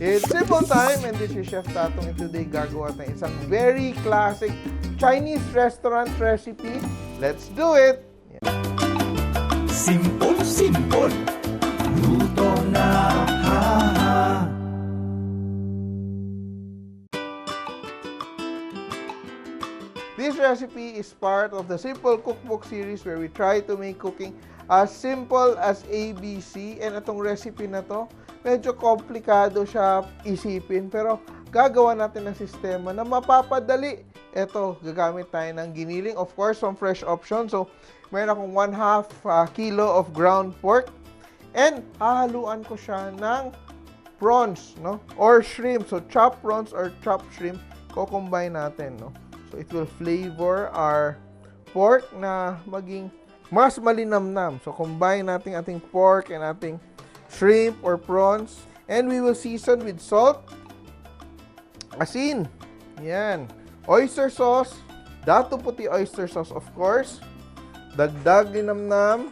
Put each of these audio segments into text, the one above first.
It's simple time, and this is Chef Tatong, and today gagawa tayo isang very classic Chinese restaurant recipe. Let's do it! Simpol, simpol, luto na, ha. This recipe is part of the Simple Cookbook series where we try to make cooking as simple as ABC. And itong recipe na to, medyo komplikado siya isipin, pero gagawa natin ng sistema na mapapadali. Ito, gagamit tayo ng giniling, of course, some fresh options. So, meron akong 1/2 kilo of ground pork. And hahaluan ko siya ng prawns, no? Or shrimp. So, chopped prawns or chopped shrimp, ko-combine natin, no? So, it will flavor our pork na maging mas malinamnam. So, combine natin ating pork and ating shrimp or prawns. And we will season with salt, asin, yan, oyster sauce, dato puti oyster sauce, of course, dagdag linamnam,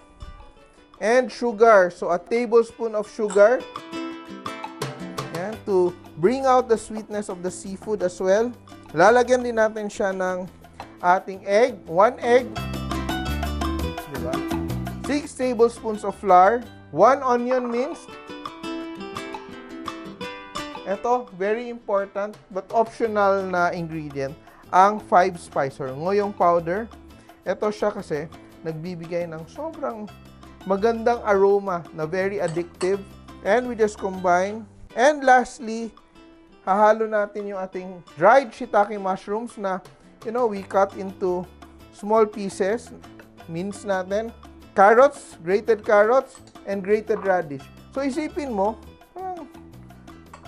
and sugar. So, a tablespoon of sugar. Yan, to bring out the sweetness of the seafood as well. Lalagyan din natin siya ng ating egg, 1 egg, diba? 6 tablespoons of flour, 1 onion minced. Ito, very important but optional na ingredient, ang 5 spice or ngoyong powder. Ito siya kasi nagbibigay ng sobrang magandang aroma na very addictive. And we just combine. And lastly, hahalo natin yung ating dried shiitake mushrooms na, we cut into small pieces. Mince natin. Carrots, and grated radish. So, isipin mo,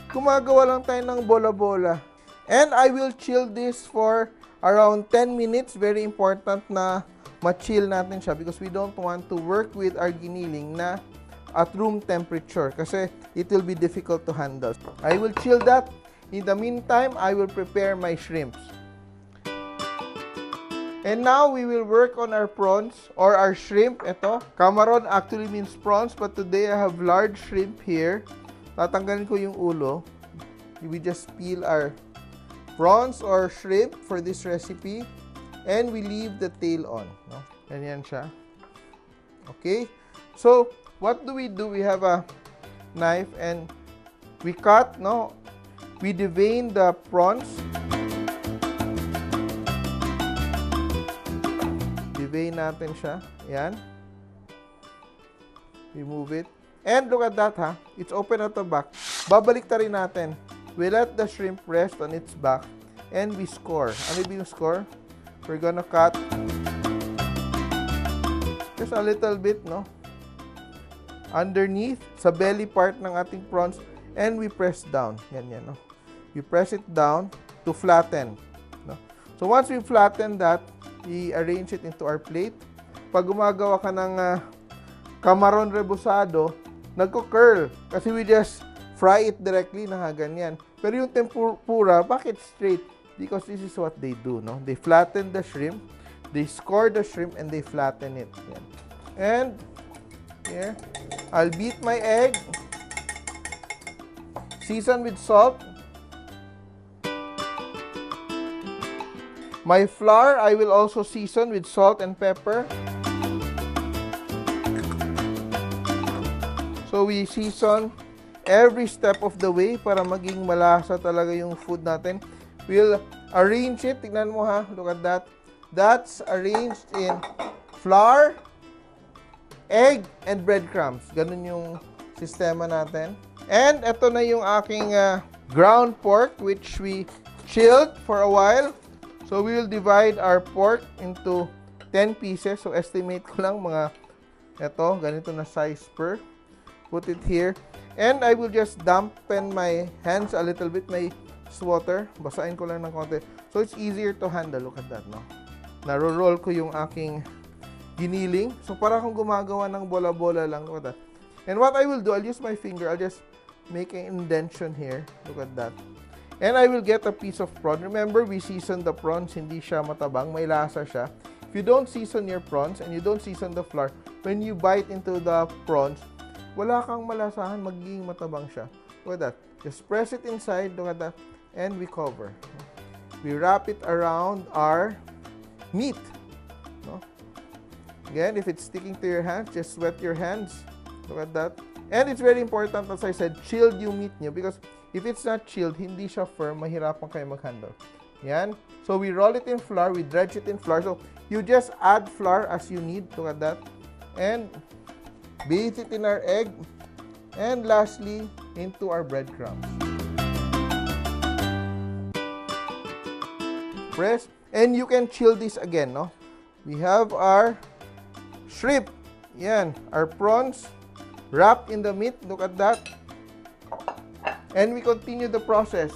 gumagawa lang tayo ng bola-bola. And I will chill this for around 10 minutes. Very important na ma-chill natin siya because we don't want to work with our giniling na at room temperature kasi it will be difficult to handle. I will chill that. In the meantime, I will prepare my shrimps. And now, we will work on our prawns or our shrimp. Ito, Camaron actually means prawns, but today I have large shrimp here. Tatanggalin ko yung ulo. We just peel our prawns or shrimp for this recipe. And we leave the tail on. No? Ganyan siya. Okay? So, what do? We have a knife and we cut, no? We devein the prawns. Devein natin siya. Yan. Remove it. And look at that, ha? It's open at the back. Babalik ta rin natin. We let the shrimp rest on its back. And we score. Ano yung score? We're gonna cut just a little bit, no? Underneath, sa belly part ng ating prawns. And we press down. Yan, no? We press it down to flatten. No? So, once we flatten that, we arrange it into our plate. Pag gumagawa ka ng camaron rebusado, nagko-curl. Kasi we just fry it directly na ganyan. Pero yung tempura, bakit straight? Because this is what they do, no? They flatten the shrimp, they score the shrimp, and they flatten it. Yan. And, here, I'll beat my egg, season with salt. My flour, I will also season with salt and pepper. So, we season every step of the way para maging malasa talaga yung food natin. We'll arrange it. Tignan mo, ha. Look at that. That's arranged in flour, egg, and breadcrumbs. Ganun yung sistema natin. And ito na yung aking ground pork which we chilled for a while. So, we will divide our pork into 10 pieces. So, estimate ko lang mga ganito na size per. Put it here. And I will just dampen my hands a little bit. May water. Basahin ko lang ng konti. So, it's easier to handle. Look at that, no? Naro-roll ko yung aking giniling. So, para akong gumagawa ng bola-bola lang. Look at that. And what I will do, I'll use my finger. I'll just make an indentation here. Look at that. And I will get a piece of prawn. Remember, we season the prawns. Hindi siya matabang. May lasa siya. If you don't season your prawns and you don't season the flour, when you bite into the prawns, wala kang malasahan, magiging matabang siya. Look at that. Just press it inside, look at that, and we cover. We wrap it around our meat. No? Again, if it's sticking to your hands, just wet your hands. Look at that. And it's very important, as I said, chilled yung meat nyo because if it's not chilled, hindi siya firm, mahirapan kayo mag-handle. Yan. So we roll it in flour, we dredge it in flour. So you just add flour as you need. Look at that. And bathe it in our egg. And lastly, into our breadcrumbs. Press. And you can chill this again, no? We have our shrimp. Yan. Our prawns wrapped in the meat. Look at that. And we continue the process.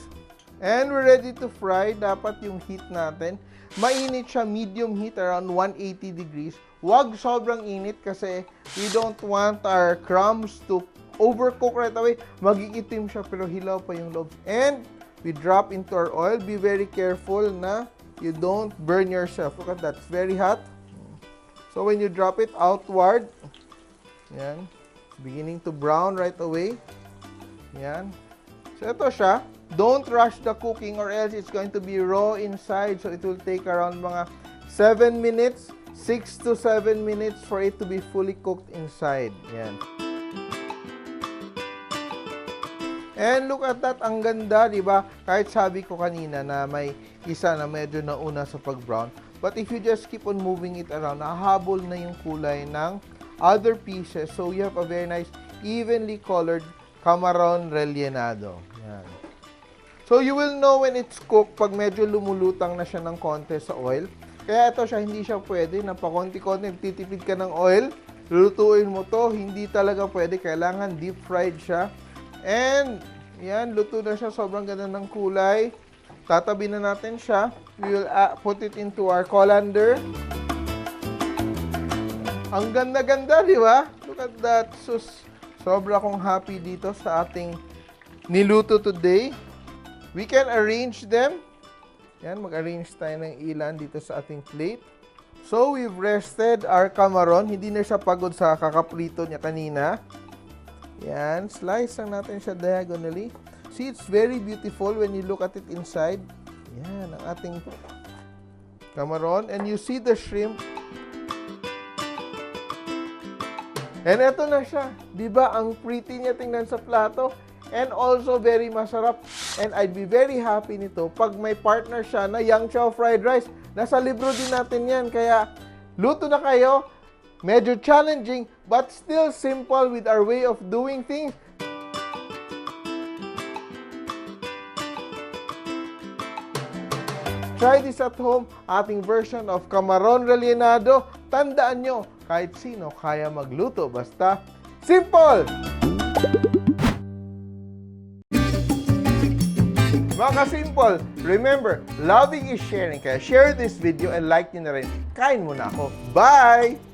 And we're ready to fry. Dapat yung heat natin, mainit siya, medium heat, around 180 degrees. Huwag sobrang init kasi we don't want our crumbs to overcook right away. Magigitim siya pero hilaw pa yung loob. And we drop into our oil. Be very careful na you don't burn yourself. Look at that. It's very hot. So when you drop it outward, yan, beginning to brown right away. Yan. So ito siya. Don't rush the cooking or else it's going to be raw inside. So it will take around mga 7 minutes, 6 to 7 minutes for it to be fully cooked inside. Yan. And look at that, ang ganda, di ba? Kahit sabi ko kanina na may isa na medyo nauna sa pag-brown. But if you just keep on moving it around, nahabol na yung kulay ng other pieces. So you have a very nice, evenly colored Camaron rellenado. Yan. So you will know when it's cooked pag medyo lumulutang na siya ng konti sa oil. Kaya ito siya, hindi siya pwede na pakonti-konti, titipid ka ng oil, lulutuin mo to, hindi talaga pwede. Kailangan deep fried siya. And yan, luto na siya, sobrang ganda ng kulay. Tatabi na natin siya. We will put it into our colander. Ang ganda-ganda, di ba? Look at that. Sobra akong happy dito sa ating niluto today. We can arrange them. Yan, mag-arrange tayo ng ilan dito sa ating plate. So, we've rested our camaron. Hindi na siya pagod sa kakaprito niya kanina. Yan, slice lang natin siya diagonally. See, it's very beautiful when you look at it inside. Yan, ang ating camaron. And you see the shrimp. And eto na siya. Diba, ang pretty niya tingnan sa plato. And also very masarap. And I'd be very happy nito pag may partner siya na yang chow fried rice. Nasa libro din natin yan. Kaya luto na kayo. Medyo challenging but still simple with our way of doing things. Try this at home. Ating version of Camaron rellenado. Tandaan nyo, kahit sino kaya magluto. Basta simple! Mga ka-simple, remember, loving is sharing. Kaya share this video and like nyo na rin. Kain muna ako. Bye!